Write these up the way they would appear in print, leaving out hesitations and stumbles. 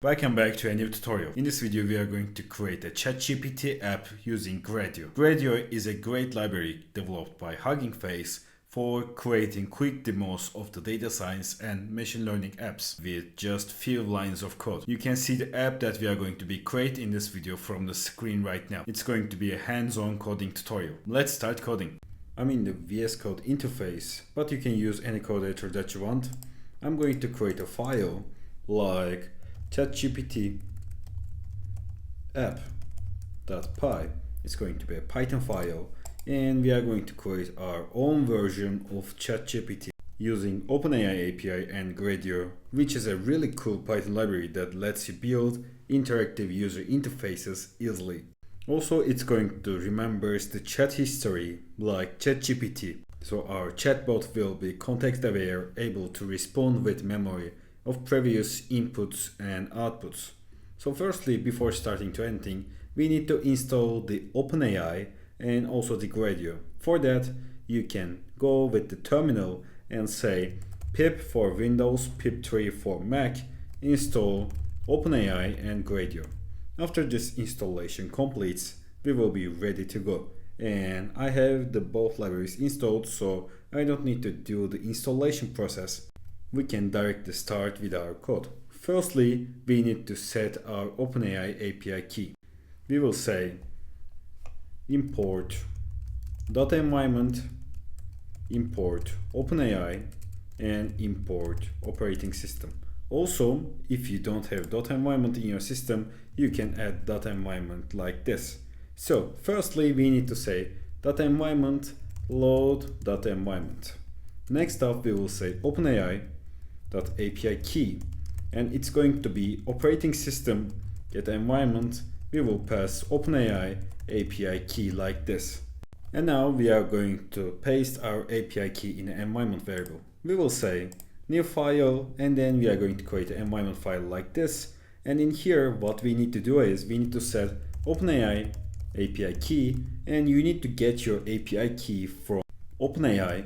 Welcome back to a new tutorial. In this video we are going to create a ChatGPT app using Gradio. Gradio is a great library developed by Hugging Face for creating quick demos of the data science and machine learning apps with just few lines of code. You can see the app that we are going to be creating in this video from the screen right now. It's going to be a hands-on coding tutorial. Let's start coding. I'm in the VS Code interface, but you can use any code editor that you want. I'm going to create a file like ChatGPT app.py. It's going to be a Python file, and we are going to create our own version of ChatGPT using OpenAI API and Gradio, which is a really cool Python library that lets you build interactive user interfaces easily. Also, it's going to remember the chat history like ChatGPT, so our chatbot will be context aware, able to respond with memory of previous inputs and outputs. So firstly, before starting to anything, we need to install the OpenAI and also the Gradio. For that, you can go with the terminal and say pip for Windows, pip3 for Mac, install OpenAI and Gradio. After this installation completes, we will be ready to go. And I have the both libraries installed, so I don't need to do the installation process. We can directly start with our code. Firstly, we need to set our OpenAI API key. We will say import data environment, import OpenAI, and import operating system. Also, if you don't have data environment in your system, you can add data environment like this. So, firstly, we need to say data environment load data environment. Next up, we will say OpenAI API key, and it's going to be operating system get environment. We will pass OpenAI API key like this. And now we are going to paste our API key in an environment variable. We will say new file, and then we are going to create an environment file like this. And in here, what we need to do is we need to set OpenAI API key, and you need to get your API key from OpenAI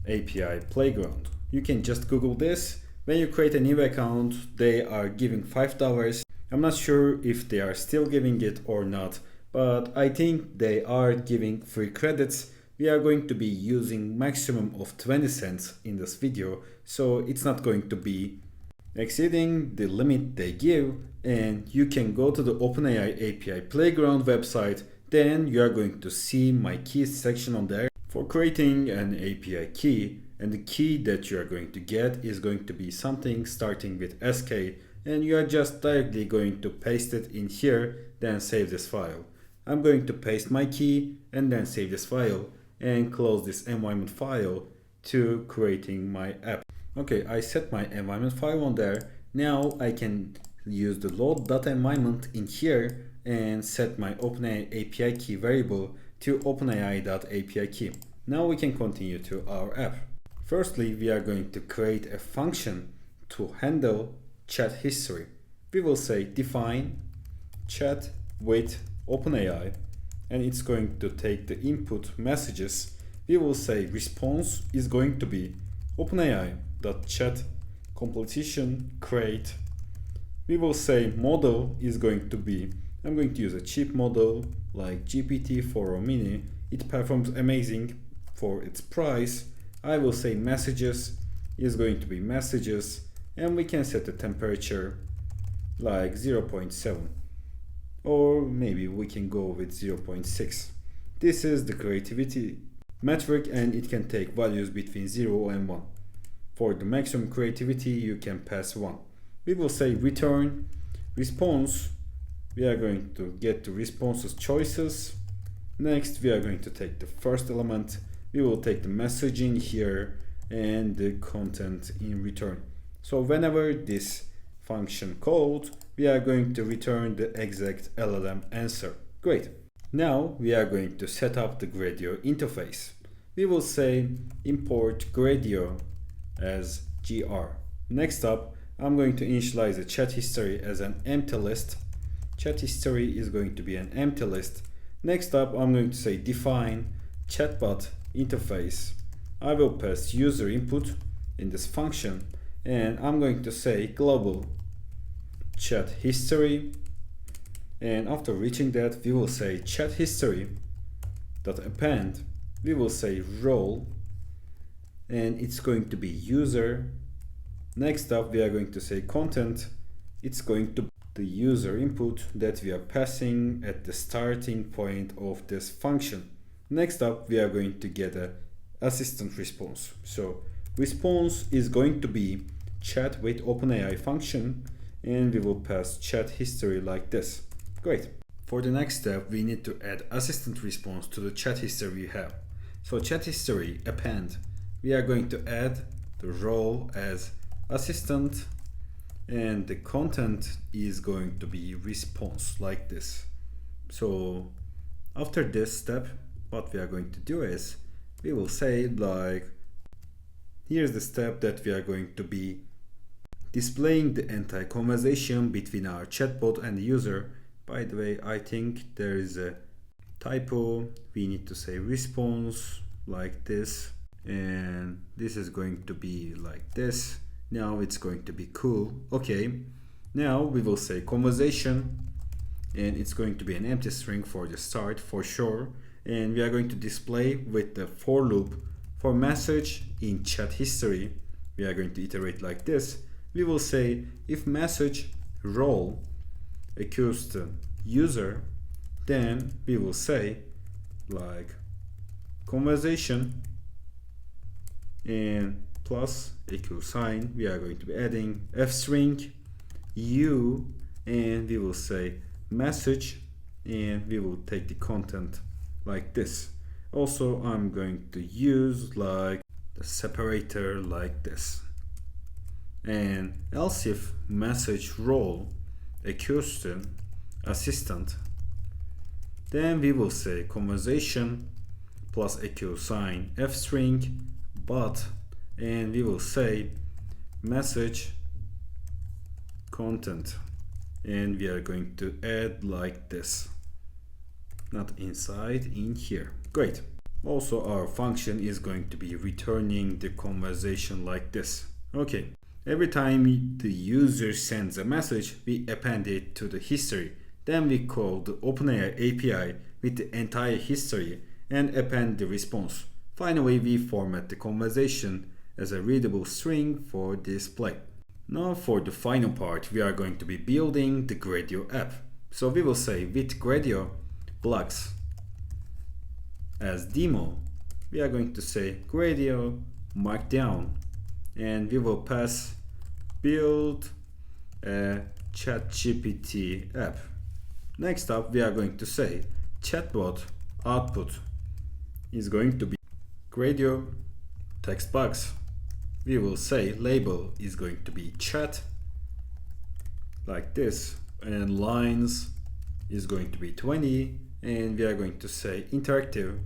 API Playground. You can just Google this. When you create a new account, they are giving $5. I'm not sure if they are still giving it or not, but I think they are giving free credits. We are going to be using maximum of 20 cents in this video, so it's not going to be exceeding the limit they give. And you can go to the OpenAI API Playground website. Then you are going to see my keys section on there for creating an API key. And the key that you are going to get is going to be something starting with SK, and you are just directly going to paste it in here, then save this file. I'm going to paste my key and then save this file and close this environment file to creating my app. Okay, I set my environment file on there. Now I can use the load data environment in here and set my OpenAI API key variable to OpenAI.API key. Now we can continue to our app. Firstly, we are going to create a function to handle chat history. We will say define chat with OpenAI, and it's going to take the input messages. We will say response is going to be OpenAI.chat completion create. We will say model is going to be, I'm going to use a cheap model like GPT-4o mini. It performs amazing for its price. I will say messages is going to be messages, and we can set the temperature like 0.7, or maybe we can go with 0.6. This is the creativity metric, and it can take values between 0 and 1. For the maximum creativity, you can pass 1. We will say return response. We are going to get the responses choices. Next, we are going to take the first element. We will take the message in here and the content in return. So whenever this function called, we are going to return the exact LLM answer. Great. Now we are going to set up the Gradio interface. We will say import Gradio as gr. Next up, I'm going to initialize the chat history as an empty list. Chat history is going to be an empty list. Next up, I'm going to say define Chatbot interface. I will pass user input in this function, and I'm going to say global chat history, and after reaching that we will say chat history dot append, we will say role, and it's going to be user. Next up we are going to say content, it's going to be the user input that we are passing at the starting point of this function. Next up we are going to get a assistant response. So response is going to be chat with OpenAI function, and we will pass chat history like this. Great. For the next step we need to add assistant response to the chat history we have. So chat history append, we are going to add the role as assistant, and the content is going to be response like this. So after this step what we are going to do is we will say like, here's the step that we are going to be displaying the entire conversation between our chatbot and the user. By the way, I think there is a typo. We need to say response like this, and this is going to be like this. Now it's going to be cool. Okay, now we will say conversation, and it's going to be an empty string for the start for sure, and we are going to display with the for loop for message in chat history. We are going to iterate like this. We will say if message role equals to user, then we will say like conversation and plus equal sign, we are going to be adding f string u, and we will say message, and we will take the content like this. Also I'm going to use like the separator like this, and else if message role equals to assistant, then we will say conversation plus equal sign f string but, and we will say message content, and we are going to add like this, not inside, in here. Great. Also our function is going to be returning the conversation like this. Okay, every time the user sends a message we append it to the history, then we call the OpenAI API with the entire history and append the response. Finally we format the conversation as a readable string for display. Now for the final part we are going to be building the Gradio app. So we will say with Gradio blocks as demo, we are going to say Gradio markdown, and we will pass build a ChatGPT app. Next up we are going to say Chatbot output is going to be Gradio text box. We will say label is going to be chat like this, and lines is going to be 20, and we are going to say interactive,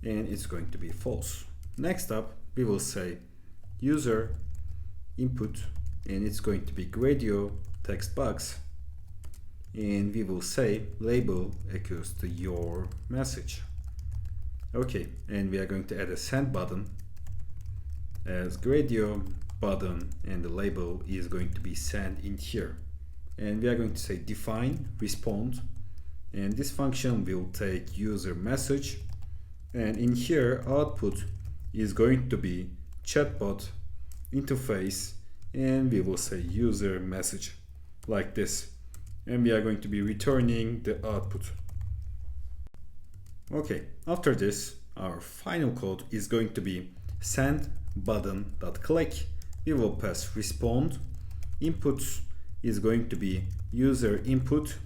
and it's going to be false. Next up we will say user input, and it's going to be Gradio text box, and we will say label equals to your message. Okay, and we are going to add a send button as Gradio button, and the label is going to be send in here, and we are going to say define respond, and this function will take user message, and in here output is going to be chatbot interface, and we will say user message like this, and we are going to be returning the output. Okay, after this our final code is going to be send button dot click. We will pass respond, inputs is going to be user input,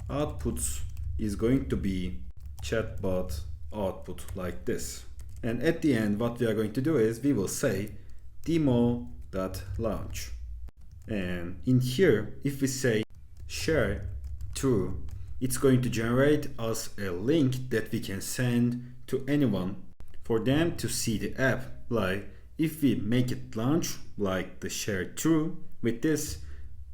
outputs is going to be chatbot output like this, and at the end what we are going to do is we will say demo.launch, and in here if we say share true, it's going to generate us a link that we can send to anyone for them to see the app. Like if we make it launch like the share true, with this,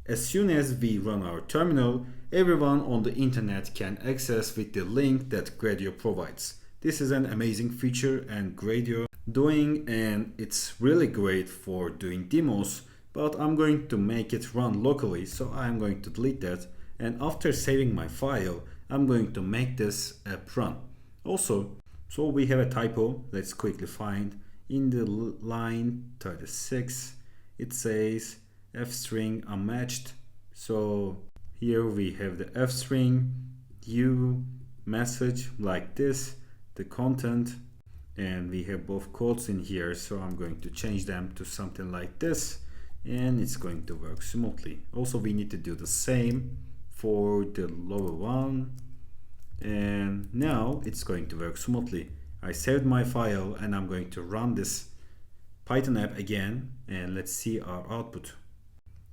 as soon as we run our terminal, everyone on the internet can access with the link that Gradio provides. This is an amazing feature and Gradio doing, and it's really great for doing demos, but I'm going to make it run locally, so I'm going to delete that. And after saving my file, I'm going to make this app run. Also, so we have a typo. Let's quickly find. In the line 36, it says f string unmatched. So here we have the f string, u message like this, the content, and we have both quotes in here, so I'm going to change them to something like this, and it's going to work smoothly. Also, we need to do the same for the lower one, and now it's going to work smoothly. I saved my file and I'm going to run this Python app again, and let's see our output.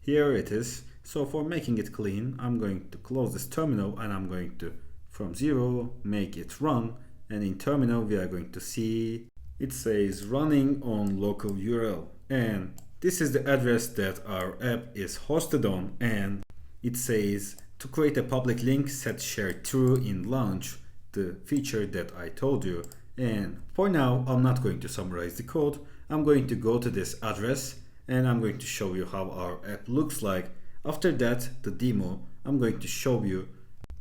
Here it is. So for making it clean, I'm going to close this terminal and I'm going to from 0 make it run, and in terminal we are going to see it says running on local URL, and this is the address that our app is hosted on, and it says to create a public link set share true in launch, the feature that I told you. And for now I'm not going to summarize the code. I'm going to go to this address and I'm going to show you how our app looks like. After that, the demo, I'm going to show you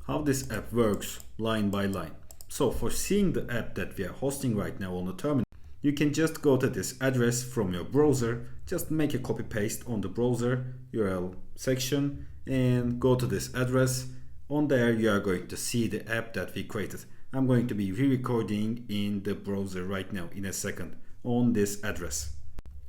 how this app works line by line. So for seeing the app that we are hosting right now on the terminal, you can just go to this address from your browser, just make a copy paste on the browser URL section and go to this address. On there you are going to see the app that we created. I'm going to be re-recording in the browser right now in a second on this address.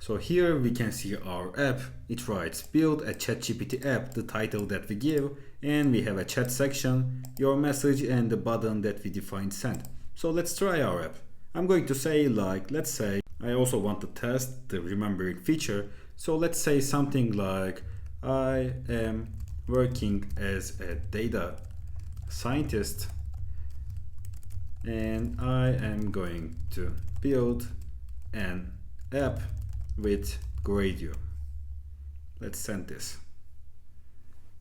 So here we can see our app. It writes build a ChatGPT app, the title that we give, and we have a chat section, your message, and the button that we defined send. So let's try our app. I'm going to say let's say I also want to test the remembering feature. So let's say something like I am working as a data scientist and I am going to build an app with Gradio. Let's send this.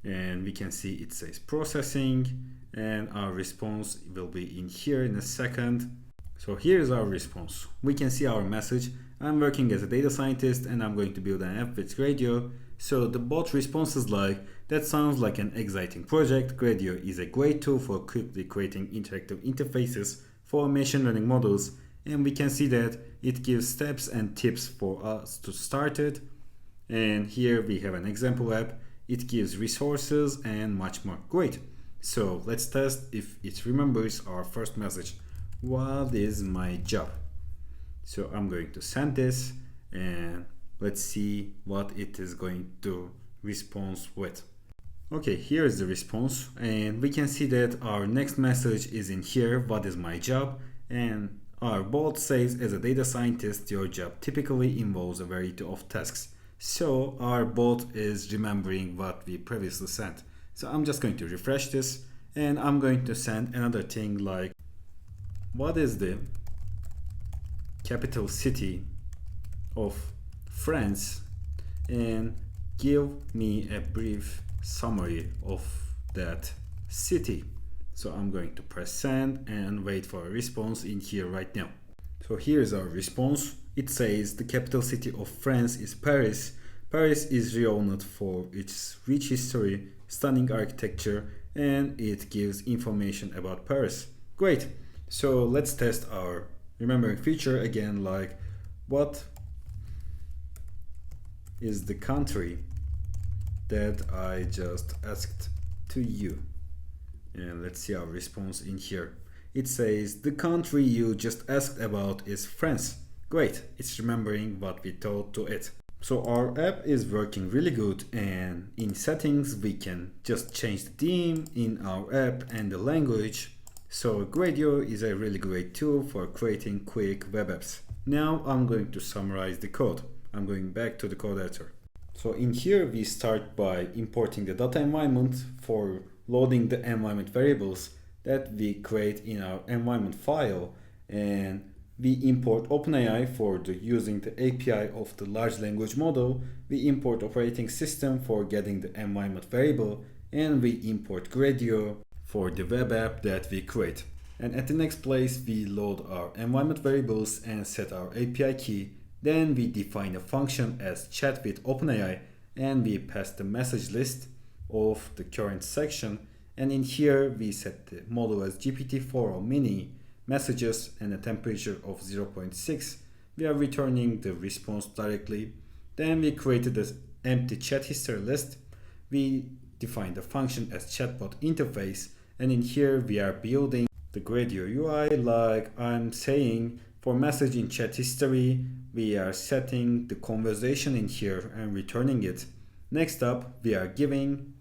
And we can see it says processing, and our response will be in here in a second. So here's our response. We can see our message. I'm working as a data scientist and I'm going to build an app with Gradio. So the bot responses like, that sounds like an exciting project. Gradio is a great tool for quickly creating interactive interfaces for machine learning models. And we can see that it gives steps and tips for us to start it. And here we have an example app. It gives resources and much more. Great. So let's test if it remembers our first message. What is my job? So I'm going to send this and let's see what it is going to respond with. Okay, here is the response, and we can see that our next message is in here, what is my job? And our bot says, as a data scientist, your job typically involves a variety of tasks. So our bot is remembering what we previously sent. So I'm just going to refresh this and I'm going to send another thing like, what is the capital city of France? And give me a brief summary of that city. So I'm going to press send and wait for a response in here right now. So here's our response. It says the capital city of France is Paris. Paris is renowned for its rich history, stunning architecture, and it gives information about Paris. Great. So let's test our remembering feature again, like what is the country that I just asked to you? And let's see our response in here. It says the country you just asked about is France. Great, it's remembering what we told to it. So our app is working really good, and in settings we can just change the theme in our app and the language. So Gradio is a really great tool for creating quick web apps. Now I'm going to summarize the code. I'm going back to the code editor. So in here we start by importing the data environment for loading the environment variables that we create in our environment file, and we import OpenAI for using the API of the large language model. We import operating system for getting the environment variable, and we import Gradio for the web app that we create. And at the next place we load our environment variables and set our API key. Then we define a function as chat with OpenAI and we pass the message list of the current section, and in here we set the model as GPT-4 or mini, messages, and a temperature of 0.6. We are returning the response directly. Then we created this empty chat history list. We defined the function as chatbot interface, and in here we are building the Gradio UI. Like I'm saying, for message in chat history, we are setting the conversation in here and returning it. Next up, we are giving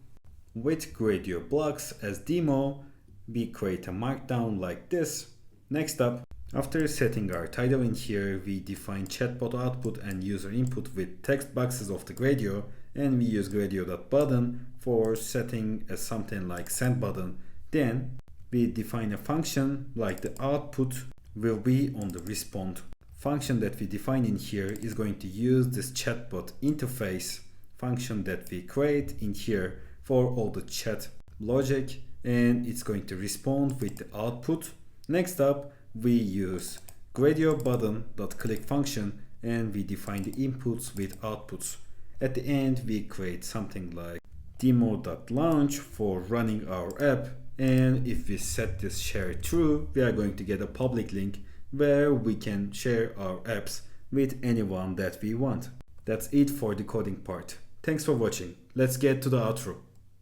with Gradio blocks as demo, we create a markdown like this. Next up, after setting our title in here, we define chatbot output and user input with text boxes of the Gradio, and we use Gradio.button for setting as something like send button. Then we define a function like the output will be on the respond. Function that we define in here is going to use this chatbot interface function that we create in here for all the chat logic, and it's going to respond with the output. Next up, we use Gradio button.click function, and we define the inputs with outputs. At the end, we create something like demo.launch for running our app, and if we set this share true, we are going to get a public link where we can share our apps with anyone that we want. That's it for the coding part. Thanks for watching. Let's get to the outro.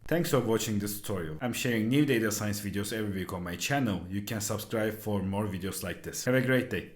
Thanks for watching this tutorial. I'm sharing new data science videos every week on my channel. You can subscribe for more videos like this. Have a great day.